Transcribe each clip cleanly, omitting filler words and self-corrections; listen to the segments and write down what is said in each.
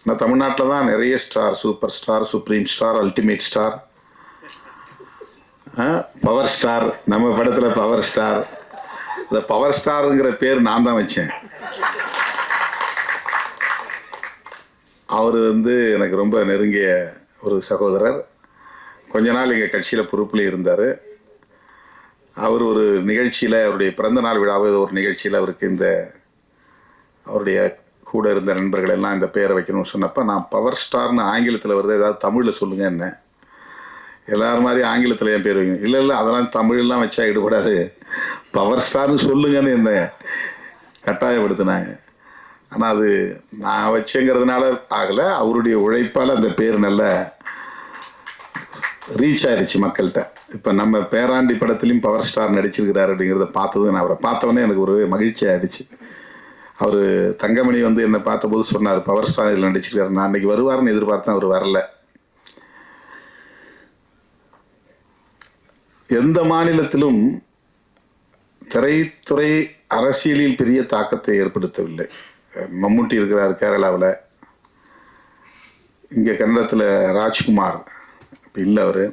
ஆனால் தமிழ்நாட்டில் தான் நிறைய star, super star, supreme star, ultimate star, power star. நம்ம படத்தில் பவர் ஸ்டார். இந்த பவர் ஸ்டாருங்கிற பேர் நான் தான் வச்சேன். அவர் எனக்கு ரொம்ப நெருங்கிய ஒரு சகோதரர். கொஞ்ச நாள் எங்கள் கட்சியில் பொறுப்பில் இருந்தார். அவர் ஒரு நிகழ்ச்சியில், அவருடைய பிறந்தநாள் விழாவது ஒரு நிகழ்ச்சியில் அவருக்கு அவருடைய கூட இருந்த நண்பர்கள் எல்லாம் இந்த பேரை வைக்கணும்னு சொன்னப்போ, நான் பவர் ஸ்டார்னு ஆங்கிலத்தில் வருது, ஏதாவது தமிழில் சொல்லுங்க என்ன. எல்லாரும் மாதிரி ஆங்கிலத்தில் என் பேர் வைக்கணும். இல்லை இல்லை, அதெல்லாம் தமிழ்லாம் வச்சா ஈடுபடாது, பவர் ஸ்டார்னு சொல்லுங்கன்னு என்ன கட்டாயப்படுத்தினாங்க. ஆனால் அது நான் வச்சேங்கிறதுனால ஆகலை, அவருடைய உழைப்பால் அந்த பேர் நல்ல ரீச் ஆயிடுச்சு மக்கள்கிட்ட. இப்போ நம்ம பேராண்டி படத்துலையும் பவர் ஸ்டார் நடிச்சிருக்கிறார் அப்படிங்கிறத பார்த்தது, நான் அவரை பார்த்தவொடனே எனக்கு ஒரு மகிழ்ச்சி ஆகிடுச்சு. அவர் தங்கமணி என்னை பார்த்தபோது சொன்னார், பவர் ஸ்டார் இதில் நடிச்சிருக்காரு. நான் அன்றைக்கி வருவார்னு எதிர்பார்த்தேன், அவர் வரல. எந்த மாநிலத்திலும் திரைத்துறை அரசியலில் பெரிய தாக்கத்தை ஏற்படுத்தவில்லை. மம்முட்டி இருக்கிறார் கேரளாவில், இங்கே கன்னடத்தில் ராஜ்குமார், இப்போ இல்லை அவர்,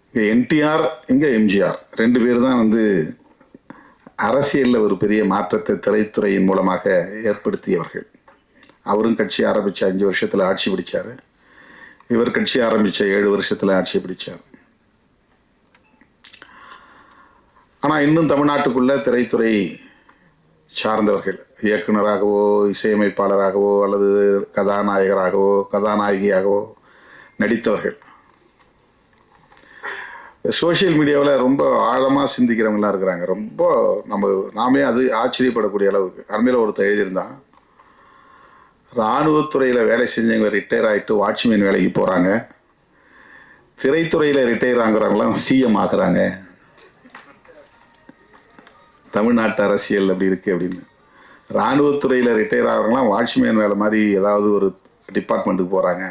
இங்கே என்டிஆர், இங்கே எம்ஜிஆர், 2 பேர் தான் அரசியலில் ஒரு பெரிய மாற்றத்தை திரைத்துறையின் மூலமாக ஏற்படுத்தியவர்கள். அவரும் கட்சி ஆரம்பித்த 5 வருஷத்தில் ஆட்சி பிடிச்சார். இவர் கட்சி ஆரம்பித்த 7 வருஷத்தில் ஆட்சி பிடிச்சார். ஆனால் இன்னும் தமிழ்நாட்டுக்குள்ளே திரைத்துறை சார்ந்தவர்கள் இயக்குனராகவோ இசையமைப்பாளராகவோ அல்லது கதாநாயகராகவோ கதாநாயகியாகவோ நடித்தவர்கள் சோஷியல் மீடியாவில் ரொம்ப ஆழமாக சிந்திக்கிறவங்களாம் இருக்கிறாங்க. ரொம்ப நாமே அது ஆச்சரியப்படக்கூடிய அளவுக்கு. அருமையில் ஒருத்தர் எழுதியிருந்தான், இராணுவத்துறையில் வேலை செஞ்சவங்க ரிட்டையர் ஆகிட்டு வாட்ச்மேன் வேலைக்கு போகிறாங்க, திரைத்துறையில் ரிட்டையர் ஆகுறவங்களாம் சிஎம் ஆகுறாங்க. தமிழ்நாட்டு அரசியல் அப்படி இருக்குது அப்படின்னு. இராணுவத்துறையில் ரிட்டையர் ஆகிறவங்களாம் வாட்ச்மேன் வேலை மாதிரி ஏதாவது ஒரு டிபார்ட்மெண்ட்டுக்கு போகிறாங்க.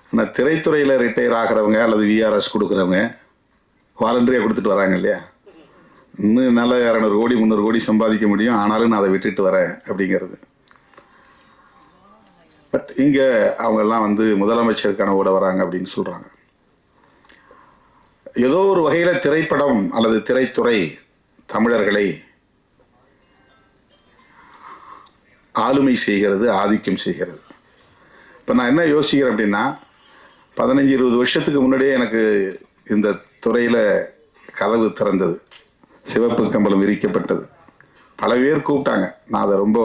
ஆனால் திரைத்துறையில் ரிட்டையர் ஆகிறவங்க அல்லது விஆர்எஸ் கொடுக்குறவங்க வாலண்டரியாக கொடுத்துட்டு வராங்க இல்லையா. இன்னும் நல்லா 200 கோடி 300 கோடி சம்பாதிக்க முடியும், ஆனாலும் நான் அதை விட்டுட்டு வரேன் அப்படிங்கிறது. பட் இங்கே அவங்கெல்லாம் முதலமைச்சருக்கான ஓட வராங்க அப்படின்னு சொல்கிறாங்க. ஏதோ ஒரு வகையில் திரைப்படம் அல்லது திரைத்துறை தமிழர்களை ஆளுமை செய்கிறது, ஆதிக்கம் செய்கிறது. இப்போ நான் என்ன யோசிக்கிறேன் அப்படின்னா, 15-20 வருஷத்துக்கு முன்னாடியே எனக்கு இந்த துறையில் கதவு திறந்தது, சிவப்பு கம்பளம் விரிக்கப்பட்டது. பல பேர் கூப்பிட்டாங்க, நான் அதை ரொம்ப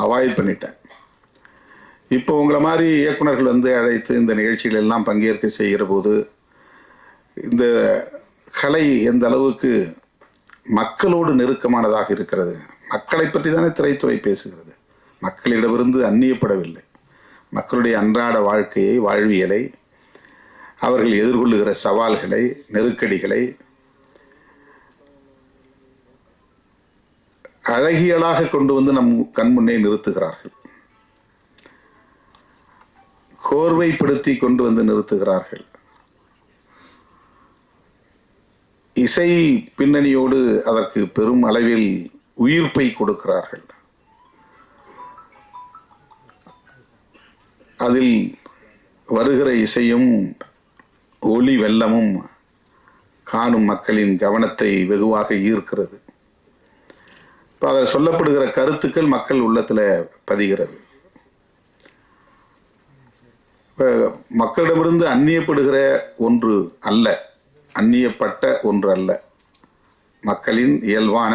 அவாய்ட் பண்ணிட்டேன். இப்போ உங்களை மாதிரி இயக்குனர்கள் அழைத்து இந்த நிகழ்ச்சிகள் எல்லாம் பங்கேற்க செய்கிற போது இந்த கலை எந்த அளவுக்கு மக்களோடு நெருக்கமானதாக இருக்கிறது. மக்களை பற்றி தானே திரைத்துறை பேசுகிறது. மக்களிடமிருந்து அந்நியப்படவில்லை. மக்களுடைய அன்றாட வாழ்க்கையை, வாழ்வியலை, அவர்கள் எதிர்கொள்ளுகிற சவால்களை, நெருக்கடிகளை அழகியலாக கொண்டு நம் கண்முன்னே நிறுத்துகிறார்கள். கோர்வைப்படுத்தி கொண்டு நிறுத்துகிறார்கள். இசை பின்னணியோடு அதற்கு பெரும் அளவில் உயிர்ப்பை கொடுக்கிறார்கள். அதில் வருகிற இசையும் ஒளி வெள்ளமும் காணும் மக்களின் கவனத்தை வெகுவாக ஈர்க்கிறது. இப்போ அதில் சொல்லப்படுகிற கருத்துக்கள் மக்கள் உள்ளத்தில் பதிகிறது. இப்போ மக்களிடமிருந்து அந்நியப்படுகிற ஒன்று அல்ல, அந்நியப்பட்ட ஒன்று அல்ல, மக்களின் இயல்பான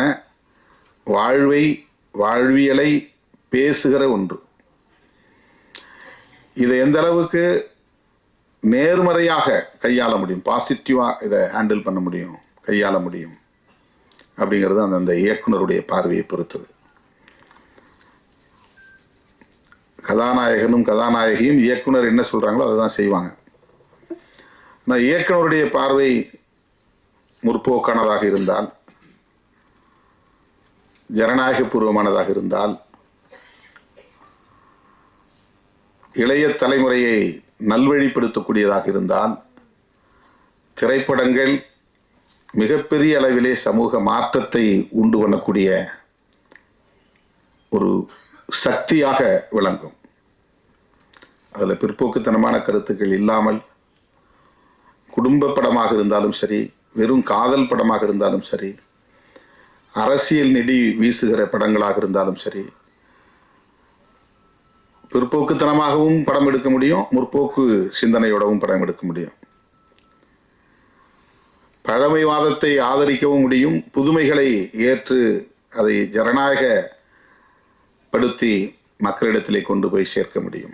வாழ்வியலை பேசுகிற ஒன்று. இதை எந்த அளவுக்கு நேர்மறையாக கையாள முடியும், பாசிட்டிவாக இதை ஹேண்டில் பண்ண முடியும், கையாள முடியும் அப்படிங்கிறது அந்த இயக்குனருடைய பார்வையை பொறுத்தது. கதாநாயகனும் கதாநாயகியும் இயக்குனர் என்ன சொல்கிறாங்களோ அதை தான் செய்வாங்க. ஆனால் இயக்குனருடைய பார்வை முற்போக்கானதாக இருந்தால், ஜனநாயகபூர்வமானதாக இருந்தால், இளைய தலைமுறையை நல்வழிப்படுத்தக்கூடியதாக இருந்தால், திரைப்படங்கள் மிகப்பெரிய அளவிலே சமூக மாற்றத்தை உண்டு பண்ணக்கூடிய ஒரு சக்தியாக விளங்கும். அதில் பிற்போக்குத்தனமான கருத்துக்கள் இல்லாமல் குடும்ப படமாக இருந்தாலும் சரி, வெறும் காதல் படமாக இருந்தாலும் சரி, அரசியல் நெடி வீசுகிற படங்களாக இருந்தாலும் சரி, பிற்போக்குத்தனமாகவும் படம் எடுக்க முடியும், முற்போக்கு சிந்தனையோடவும் படம் எடுக்க முடியும். பழமைவாதத்தை ஆதரிக்கவும் முடியும், புதுமைகளை ஏற்று அதை ஜனநாயகப்படுத்தி மக்களிடத்திலே கொண்டு போய் சேர்க்க முடியும்.